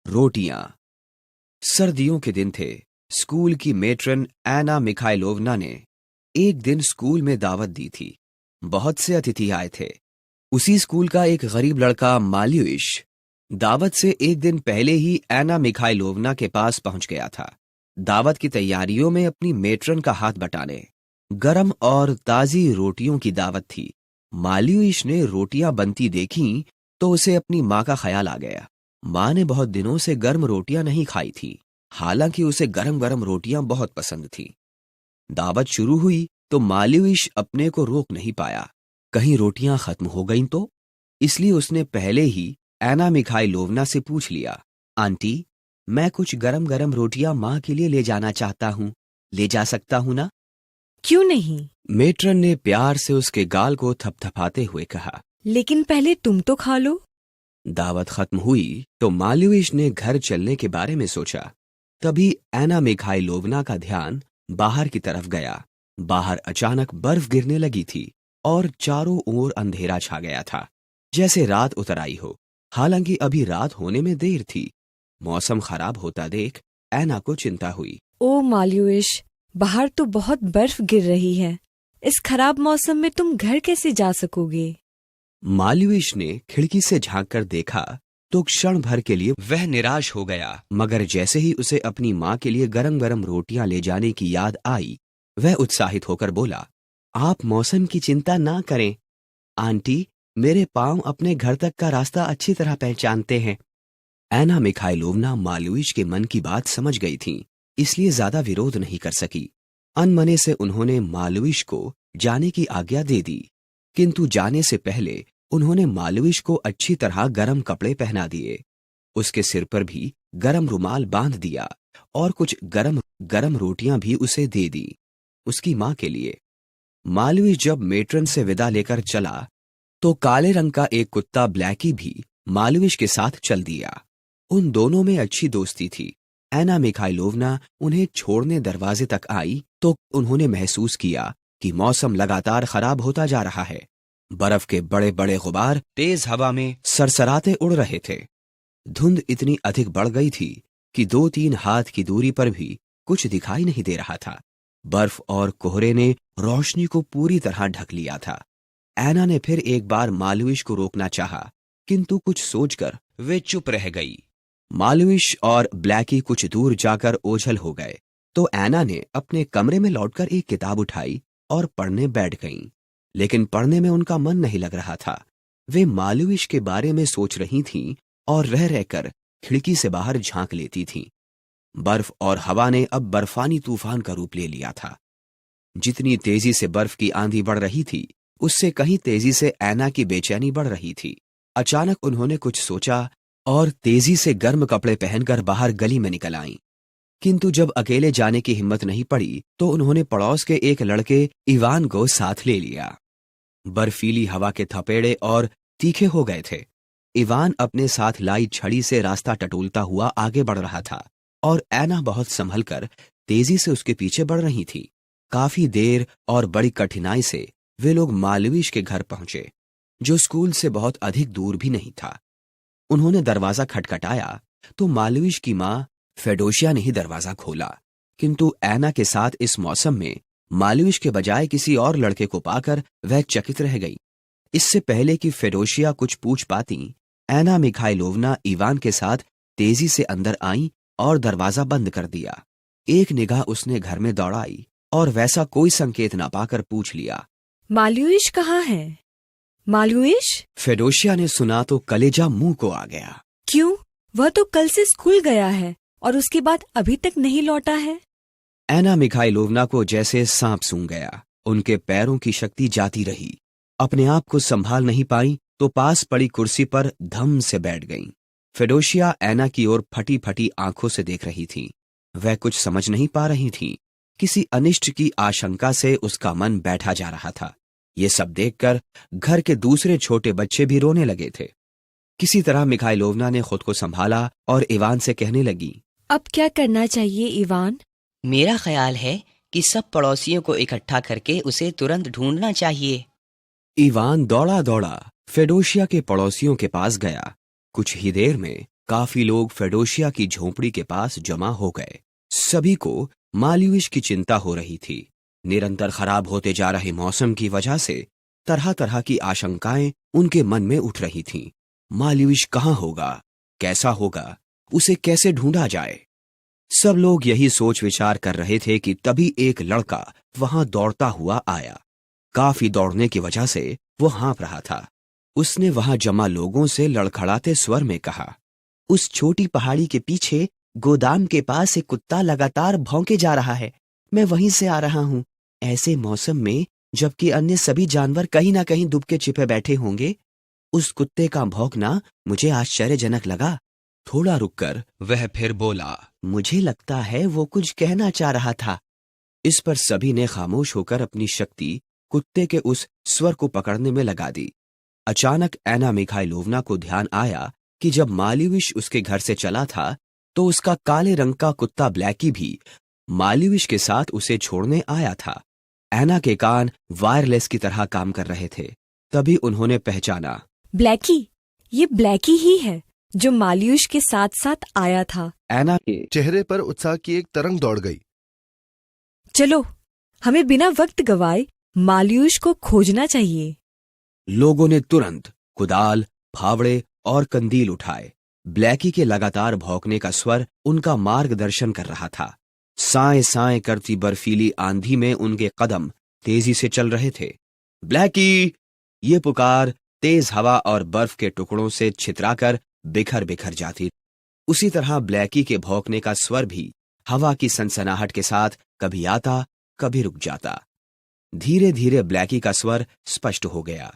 रोटियां। सर्दियों के दिन थे। स्कूल की मेट्रन एना मिखाइलोवना ने एक दिन स्कूल में दावत दी थी। बहुत से अतिथि आए थे। उसी स्कूल का एक गरीब लड़का माल्युइश दावत से एक दिन पहले ही एना मिखाइलोवना के पास पहुंच गया था। दावत की तैयारियों में अपनी मेट्रन का हाथ बटाने। गरम और ताजी रोटियों की दावत थी। माल्युइश ने रोटियां बनती देखी तो उसे अपनी माँ का ख्याल आ गया। माँ ने बहुत दिनों से गर्म रोटियां नहीं खाई थी, हालांकि उसे गरम गरम रोटियां बहुत पसंद थी। दावत शुरू हुई तो माल्युइश अपने को रोक नहीं पाया। कहीं रोटियां खत्म हो गईं तो? इसलिए उसने पहले ही एना मिखाइलोवना से पूछ लिया, आंटी, मैं कुछ गरम गरम रोटियां माँ के लिए ले जाना चाहता हूँ, ले जा सकता हूँ ना? क्यों नहीं? मेट्रन ने प्यार से उसके गाल को थपथपाते हुए कहा। लेकिन पहले तुम तो खा लो। दावत खत्म हुई तो माल्युइश ने घर चलने के बारे में सोचा। तभी एना मिखाइलोवना का ध्यान बाहर की तरफ गया। बाहर अचानक बर्फ गिरने लगी थी और चारों ओर अंधेरा छा गया था, जैसे रात उतर आई हो। हालांकि अभी रात होने में देर थी। मौसम खराब होता देख एना को चिंता हुई। ओ माल्युइश, बाहर तो बहुत बर्फ गिर रही है। इस खराब मौसम में तुम घर कैसे जा सकोगे? माल्युइश ने खिड़की से झांककर देखा तो क्षण भर के लिए वह निराश हो गया। मगर जैसे ही उसे अपनी माँ के लिए गरम गरम रोटियां ले जाने की याद आई, वह उत्साहित होकर बोला, आप मौसम की चिंता ना करें आंटी, मेरे पांव अपने घर तक का रास्ता अच्छी तरह पहचानते हैं। एना मिखाइलोवना माल्युइश के मन की बात समझ गई थी, इसलिए ज्यादा विरोध नहीं कर सकी। अनमने से उन्होंने माल्युइश को जाने की आज्ञा दे दी, किंतु जाने से पहले उन्होंने माल्युइश को अच्छी तरह गरम कपड़े पहना दिए। उसके सिर पर भी गरम रुमाल बांध दिया और कुछ गरम गरम रोटियां भी उसे दे दी, उसकी माँ के लिए। माल्युइश जब मेट्रन से विदा लेकर चला तो काले रंग का एक कुत्ता ब्लैकी भी माल्युइश के साथ चल दिया। उन दोनों में अच्छी दोस्ती थी। एना मिखाइलोवना उन्हें छोड़ने दरवाजे तक आई तो उन्होंने महसूस किया कि मौसम लगातार खराब होता जा रहा है। बर्फ के बड़े बड़े गुबार तेज हवा में सरसराते उड़ रहे थे। धुंध इतनी अधिक बढ़ गई थी कि 2-3 हाथ की दूरी पर भी कुछ दिखाई नहीं दे रहा था। बर्फ और कोहरे ने रोशनी को पूरी तरह ढक लिया था। एना ने फिर एक बार माल्युइश को रोकना चाहा, किंतु कुछ सोचकर वे चुप रह गई। माल्युइश और ब्लैकी कुछ दूर जाकर ओझल हो गए तो एना ने अपने कमरे में लौटकर एक किताब उठाई और पढ़ने बैठ गईं। लेकिन पढ़ने में उनका मन नहीं लग रहा था। वे माल्युइश के बारे में सोच रही थीं और रह रहकर खिड़की से बाहर झांक लेती थीं। बर्फ और हवा ने अब बर्फानी तूफान का रूप ले लिया था। जितनी तेजी से बर्फ की आंधी बढ़ रही थी, उससे कहीं तेजी से एना की बेचैनी बढ़ रही थी। अचानक उन्होंने कुछ सोचा और तेजी से गर्म कपड़े पहनकर बाहर गली में निकल आईं। किंतु जब अकेले जाने की हिम्मत नहीं पड़ी तो उन्होंने पड़ोस के एक लड़के इवान को साथ ले लिया। बर्फीली हवा के थपेड़े और तीखे हो गए थे। इवान अपने साथ लाई छड़ी से रास्ता टटोलता हुआ आगे बढ़ रहा था और एना बहुत संभलकर तेजी से उसके पीछे बढ़ रही थी। काफी देर और बड़ी कठिनाई से वे लोग माल्युइश के घर पहुंचे, जो स्कूल से बहुत अधिक दूर भी नहीं था। उन्होंने दरवाजा खटखटाया तो माल्युइश की माँ फेडोशिया ने ही दरवाजा खोला, किंतु एना के साथ इस मौसम में माल्युइश के बजाय किसी और लड़के को पाकर वह चकित रह गई। इससे पहले कि फेडोशिया कुछ पूछ पाती, एना मिखाइलोवना इवान के साथ तेजी से अंदर आई और दरवाजा बंद कर दिया। एक निगाह उसने घर में दौड़ाई और वैसा कोई संकेत ना पाकर पूछ लिया, माल्युइश कहाँ है? माल्युइश? फेडोशिया ने सुना तो कलेजा मुंह को आ गया। क्यों? वह तो कल से स्कूल गया है और उसके बाद अभी तक नहीं लौटा है। एना मिखाइलोवना को जैसे सांप सूंघ गया। उनके पैरों की शक्ति जाती रही। अपने आप को संभाल नहीं पाई तो पास पड़ी कुर्सी पर धम से बैठ गईं। फेडोशिया एना की ओर फटी फटी आंखों से देख रही थी। वह कुछ समझ नहीं पा रही थी। किसी अनिष्ट की आशंका से उसका मन बैठा जा रहा था। ये सब देखकर घर के दूसरे छोटे बच्चे भी रोने लगे थे। किसी तरह मिखाइलोवना ने खुद को संभाला और इवान से कहने लगी, अब क्या करना चाहिए इवान? मेरा ख्याल है कि सब पड़ोसियों को इकट्ठा करके उसे तुरंत ढूंढना चाहिए। इवान दौड़ा दौड़ा फेडोशिया के पड़ोसियों के पास गया। कुछ ही देर में काफी लोग फेडोशिया की झोंपड़ी के पास जमा हो गए। सभी को माल्युष की चिंता हो रही थी। निरंतर खराब होते जा रहे मौसम की वजह से तरह तरह की आशंकाएं उनके मन में उठ रही थीं। माल्युष कहाँ होगा, कैसा होगा, उसे कैसे ढूंढा जाए। सब लोग यही सोच विचार कर रहे थे कि तभी एक लड़का वहां दौड़ता हुआ आया। काफी दौड़ने की वजह से वो हाँफ रहा था। उसने वहां जमा लोगों से लड़खड़ाते स्वर में कहा, उस छोटी पहाड़ी के पीछे गोदाम के पास एक कुत्ता लगातार भौंके जा रहा है। मैं वहीं से आ रहा हूं। ऐसे मौसम में, जबकि अन्य सभी जानवर कहीं ना कहीं दुबके छिपे बैठे होंगे, उस कुत्ते का भौंकना मुझे आश्चर्यजनक लगा। थोड़ा रुककर वह फिर बोला, मुझे लगता है वो कुछ कहना चाह रहा था। इस पर सभी ने खामोश होकर अपनी शक्ति कुत्ते के उस स्वर को पकड़ने में लगा दी। अचानक एना मिखाइलोवना को ध्यान आया कि जब माल्युष उसके घर से चला था तो उसका काले रंग का कुत्ता ब्लैकी भी माल्युष के साथ उसे छोड़ने आया था। एना के कान वायरलेस की तरह काम कर रहे थे। तभी उन्होंने पहचाना, ब्लैकी, ये ब्लैकी ही है जो माल्युष के साथ साथ आया था। एना के चेहरे पर उत्साह की एक तरंग दौड़ गई। चलो, हमें बिना वक्त गवाए माल्युष को खोजना चाहिए। लोगों ने तुरंत कुदाल, फावड़े और कंदील उठाए। ब्लैकी के लगातार भौंकने का स्वर उनका मार्गदर्शन कर रहा था। साए साए करती बर्फीली आंधी में उनके कदम तेजी से चल रहे थे। ब्लैकी! ये पुकार तेज हवा और बर्फ के टुकड़ों से छितराकर बिखर बिखर जाती। उसी तरह ब्लैकी के भौंकने का स्वर भी हवा की सनसनाहट के साथ कभी आता, कभी रुक जाता। धीरे धीरे ब्लैकी का स्वर स्पष्ट हो गया।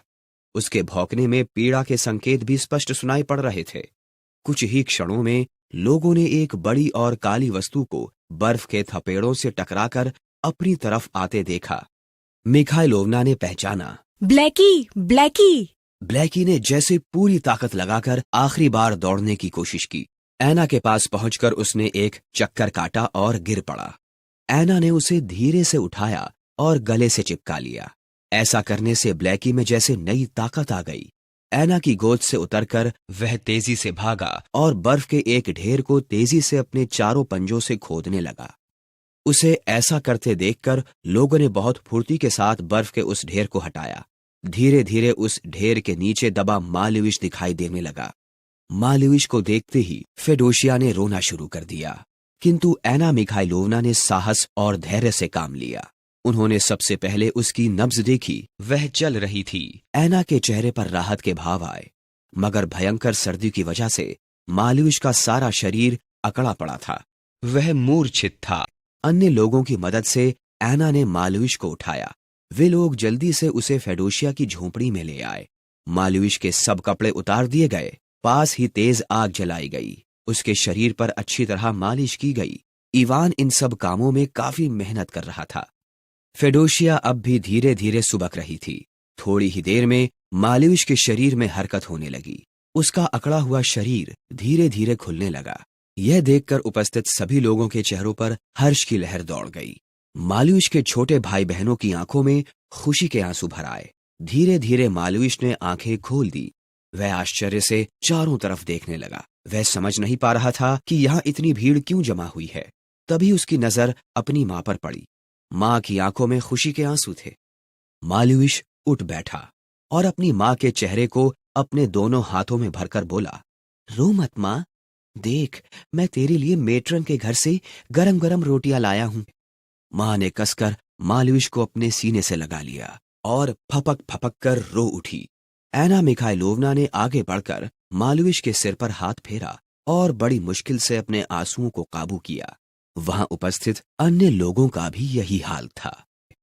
उसके भौंकने में पीड़ा के संकेत भी स्पष्ट सुनाई पड़ रहे थे। कुछ ही क्षणों में लोगों ने एक बड़ी और काली वस्तु को बर्फ के थपेड़ों से टकराकर अपनी तरफ आते देखा। मिखाइलोवना ने पहचाना, ब्लैकी, ब्लैकी! ब्लैकी ने जैसे पूरी ताकत लगाकर आखिरी बार दौड़ने की कोशिश की। एना के पास पहुंचकर उसने एक चक्कर काटा और गिर पड़ा। एना ने उसे धीरे से उठाया और गले से चिपका लिया। ऐसा करने से ब्लैकी में जैसे नई ताकत आ गई। एना की गोद से उतरकर वह तेजी से भागा और बर्फ के एक ढेर को तेजी से अपने चारों पंजों से खोदने लगा। उसे ऐसा करते देखकर लोगों ने बहुत फुर्ती के साथ बर्फ के उस ढेर को हटाया। धीरे धीरे उस ढेर के नीचे दबा माल्युष दिखाई देने लगा। माल्युष को देखते ही फेडोशिया ने रोना शुरू कर दिया, किंतु एना मिखाइलोवना ने साहस और धैर्य से काम लिया। उन्होंने सबसे पहले उसकी नब्ज देखी। वह चल रही थी। एना के चेहरे पर राहत के भाव आए, मगर भयंकर सर्दी की वजह से माल्युष का सारा शरीर अकड़ा पड़ा था। वह मूर्छित था। अन्य लोगों की मदद से एना ने माल्युष को उठाया। वे लोग जल्दी से उसे फेडोशिया की झोंपड़ी में ले आए। माल्युष के सब कपड़े उतार दिए गए। पास ही तेज आग जलाई गई। उसके शरीर पर अच्छी तरह मालिश की गई। इवान इन सब कामों में काफी मेहनत कर रहा था। फेडोशिया अब भी धीरे धीरे सुबक रही थी। थोड़ी ही देर में माल्युष के शरीर में हरकत होने लगी। उसका अकड़ा हुआ शरीर धीरे धीरे खुलने लगा। यह देखकर उपस्थित सभी लोगों के चेहरों पर हर्ष की लहर दौड़ गई। माल्युष के छोटे भाई बहनों की आंखों में खुशी के आंसू भर आए। धीरे धीरे माल्युष ने आंखें खोल दी। वह आश्चर्य से चारों तरफ देखने लगा। वह समझ नहीं पा रहा था कि यहाँ इतनी भीड़ क्यों जमा हुई है। तभी उसकी नजर अपनी मां पर पड़ी। मां की आंखों में खुशी के आंसू थे। माल्युष उठ बैठा और अपनी मां के चेहरे को अपने दोनों हाथों में भरकर बोला, रो मत मां, देख मैं तेरे लिए मेट्रन के घर से गरम गरम रोटियां लाया हूं। मां ने कसकर माल्युष को अपने सीने से लगा लिया और फपक फपक कर रो उठी। एना मिखाइलोवना ने आगे बढ़कर माल्युष के सिर पर हाथ फेरा और बड़ी मुश्किल से अपने आंसुओं को काबू किया। वहां उपस्थित अन्य लोगों का भी यही हाल था।